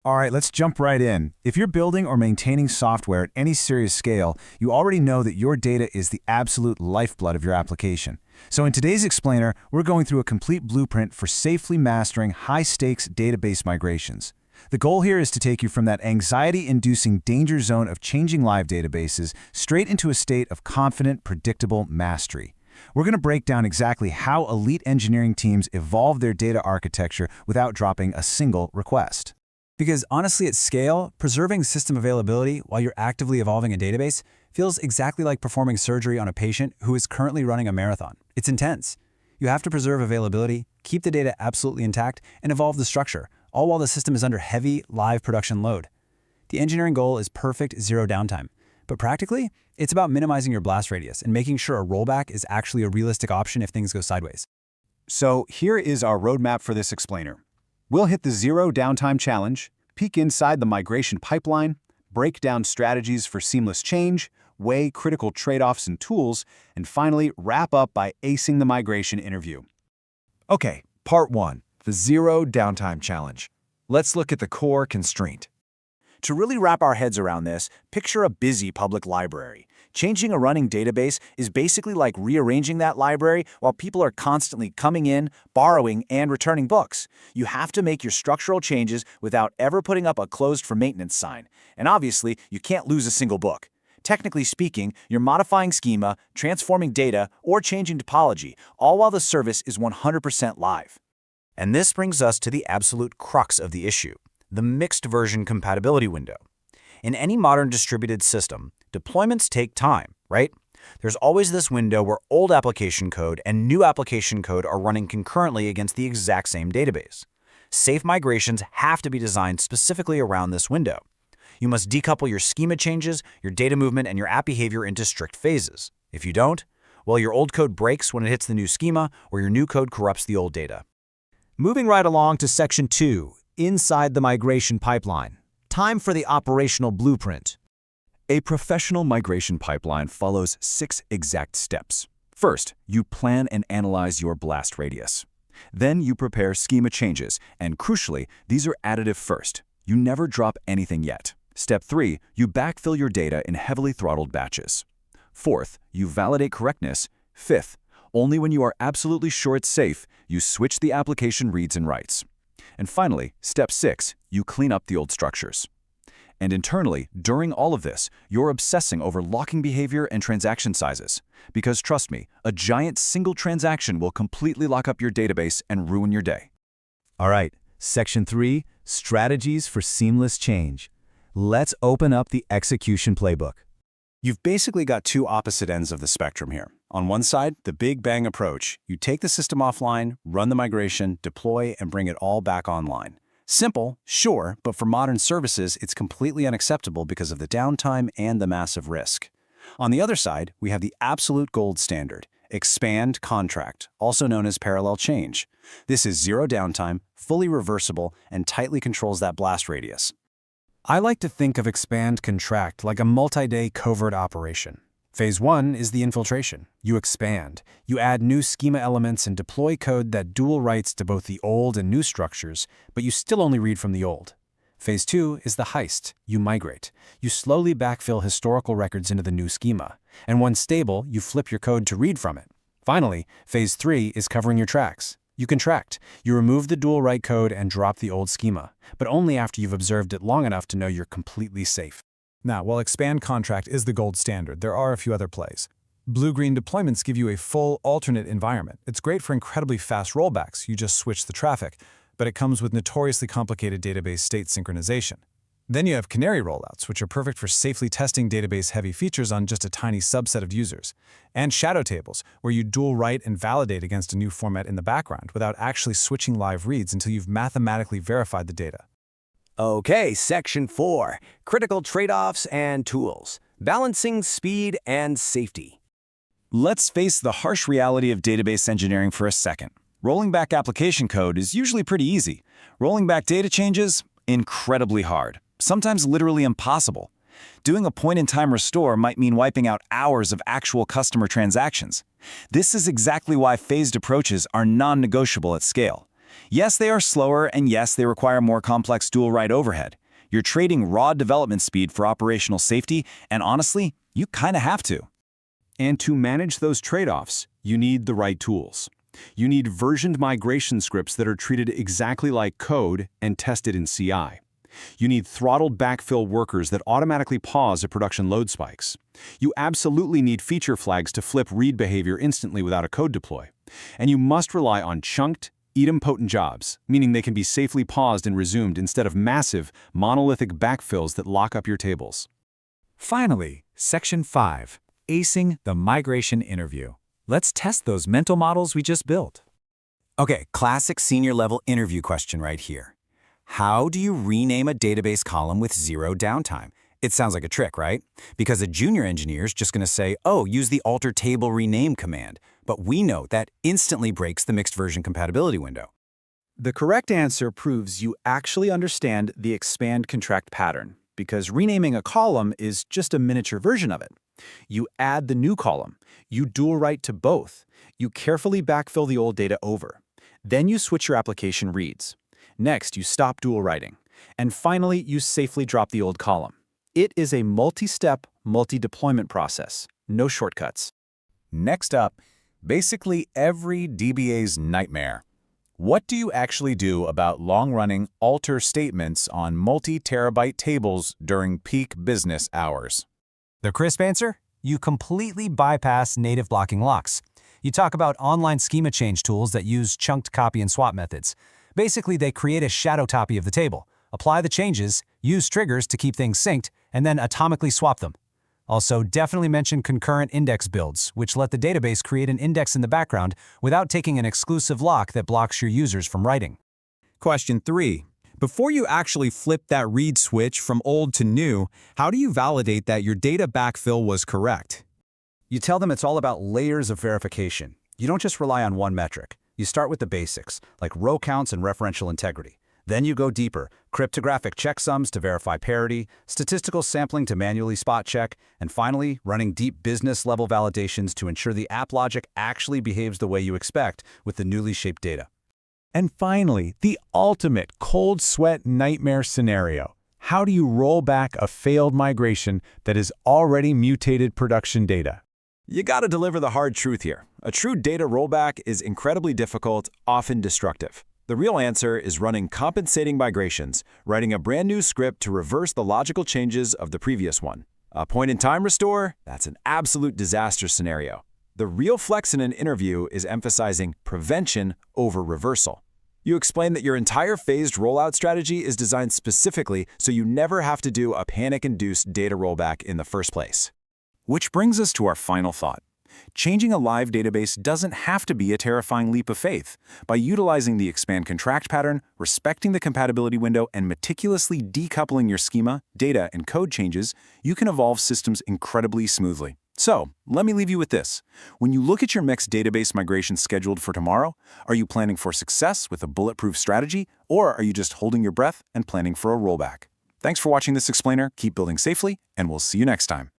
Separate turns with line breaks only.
All right, let's jump right in. If you're building or maintaining software at any serious scale, you already know that your data is the absolute lifeblood of your application. So in today's explainer, we're going through a complete blueprint for safely mastering high-stakes database migrations. The goal here is to take you from that anxiety-inducing danger zone of changing live databases straight into a state of confident, predictable mastery. We're going to break down exactly how elite engineering teams evolve their data architecture without dropping a single request.
Because honestly, at scale, preserving system availability while you're actively evolving a database feels exactly like performing surgery on a patient who is currently running a marathon. It's intense. You have to preserve availability, keep the data absolutely intact, and evolve the structure, all while the system is under heavy, live production load. The engineering goal is perfect zero downtime. But practically, it's about minimizing your blast radius and making sure a rollback is actually a realistic option if things go sideways.
So here is our roadmap for this explainer. We'll hit the zero downtime challenge, peek inside the migration pipeline, break down strategies for seamless change, weigh critical trade-offs and tools, and finally wrap up by acing the migration interview.
Okay, part 1, the zero downtime challenge. Let's look at the core constraint.
To really wrap our heads around this, picture a busy public library. Changing a running database is basically like rearranging that library while people are constantly coming in, borrowing, and returning books. You have to make your structural changes without ever putting up a closed for maintenance sign. And obviously, you can't lose a single book. Technically speaking, you're modifying schema, transforming data, or changing topology, all while the service is 100% live. And this brings us to the absolute crux of the issue, the mixed version compatibility window. In any modern distributed system, deployments take time, right? There's always this window where old application code and new application code are running concurrently against the exact same database. Safe migrations have to be designed specifically around this window. You must decouple your schema changes, your data movement, and your app behavior into strict phases. If you don't, well, your old code breaks when it hits the new schema, or your new code corrupts the old data.
Moving right along to Section 2, inside the migration pipeline. Time for the operational blueprint.
A professional migration pipeline follows 6 exact steps. First, you plan and analyze your blast radius. Then you prepare schema changes, and crucially, these are additive first. You never drop anything yet. Step 3, you backfill your data in heavily throttled batches. Fourth, you validate correctness. Fifth, only when you are absolutely sure it's safe, you switch the application reads and writes. And finally, step 6, you clean up the old structures. And internally, during all of this, you're obsessing over locking behavior and transaction sizes. Because trust me, a giant single transaction will completely lock up your database and ruin your day.
All right, Section 3, strategies for seamless change. Let's open up the execution playbook.
You've basically got two opposite ends of the spectrum here. On one side, the big bang approach. You take the system offline, run the migration, deploy, and bring it all back online. Simple, sure, but for modern services, it's completely unacceptable because of the downtime and the massive risk. On the other side, we have the absolute gold standard, expand contract, also known as parallel change. This is zero downtime, fully reversible, and tightly controls that blast radius.
I like to think of expand contract like a multi-day covert operation. Phase 1 is the infiltration. You expand. You add new schema elements and deploy code that dual writes to both the old and new structures, but you still only read from the old. Phase 2 is the heist. You migrate. You slowly backfill historical records into the new schema. And once stable, you flip your code to read from it. Finally, Phase 3 is covering your tracks. You contract. You remove the dual write code and drop the old schema, but only after you've observed it long enough to know you're completely safe.
Now, while expand contract is the gold standard, there are a few other plays. Blue-green deployments give you a full alternate environment. It's great for incredibly fast rollbacks. You just switch the traffic, but it comes with notoriously complicated database state synchronization. Then you have canary rollouts, which are perfect for safely testing database-heavy features on just a tiny subset of users. And shadow tables, where you dual write and validate against a new format in the background without actually switching live reads until you've mathematically verified the data.
Okay, Section 4, critical trade-offs and tools, balancing speed and safety.
Let's face the harsh reality of database engineering for a second. Rolling back application code is usually pretty easy. Rolling back data changes, incredibly hard, sometimes literally impossible. Doing a point-in-time restore might mean wiping out hours of actual customer transactions. This is exactly why phased approaches are non-negotiable at scale. Yes, they are slower, and yes, they require more complex dual-write overhead. You're trading raw development speed for operational safety, and honestly, you kind of have to.
And to manage those trade-offs, you need the right tools. You need versioned migration scripts that are treated exactly like code and tested in CI. You need throttled backfill workers that automatically pause at production load spikes. You absolutely need feature flags to flip read behavior instantly without a code deploy. And you must rely on chunked, idempotent jobs, meaning they can be safely paused and resumed instead of massive, monolithic backfills that lock up your tables.
Finally, Section 5, Acing the Migration Interview. Let's test those mental models we just built.
Okay, classic senior-level interview question right here. How do you rename a database column with zero downtime? It sounds like a trick, right? Because a junior engineer is just going to say, oh, use the alter table rename command. But we know that instantly breaks the mixed version compatibility window.
The correct answer proves you actually understand the expand contract pattern, because renaming a column is just a miniature version of it. You add the new column, you dual write to both, you carefully backfill the old data over. Then you switch your application reads. Next, you stop dual writing. And finally, you safely drop the old column. It is a multi-step, multi-deployment process. No shortcuts.
Next up, basically every DBA's nightmare. What do you actually do about long-running alter statements on multi-terabyte tables during peak business hours?
The crisp answer? You completely bypass native blocking locks. You talk about online schema change tools that use chunked copy and swap methods. Basically, they create a shadow copy of the table, apply the changes, use triggers to keep things synced, and then atomically swap them. Also, definitely mention concurrent index builds, which let the database create an index in the background without taking an exclusive lock that blocks your users from writing.
Question 3. Before you actually flip that read switch from old to new, how do you validate that your data backfill was correct?
You tell them it's all about layers of verification. You don't just rely on one metric. You start with the basics, like row counts and referential integrity. Then you go deeper, cryptographic checksums to verify parity, statistical sampling to manually spot check, and finally, running deep business-level validations to ensure the app logic actually behaves the way you expect with the newly shaped data.
And finally, the ultimate cold sweat nightmare scenario. How do you roll back a failed migration that is already mutated production data?
You gotta deliver the hard truth here. A true data rollback is incredibly difficult, often destructive. The real answer is running compensating migrations, writing a brand new script to reverse the logical changes of the previous one. A point-in-time restore? That's an absolute disaster scenario. The real flex in an interview is emphasizing prevention over reversal. You explain that your entire phased rollout strategy is designed specifically so you never have to do a panic-induced data rollback in the first place. Which brings us to our final thought. Changing a live database doesn't have to be a terrifying leap of faith. By utilizing the expand contract pattern, respecting the compatibility window, and meticulously decoupling your schema, data, and code changes, you can evolve systems incredibly smoothly. So, let me leave you with this. When you look at your mixed database migration scheduled for tomorrow, are you planning for success with a bulletproof strategy, or are you just holding your breath and planning for a rollback? Thanks for watching this explainer, keep building safely, and we'll see you next time.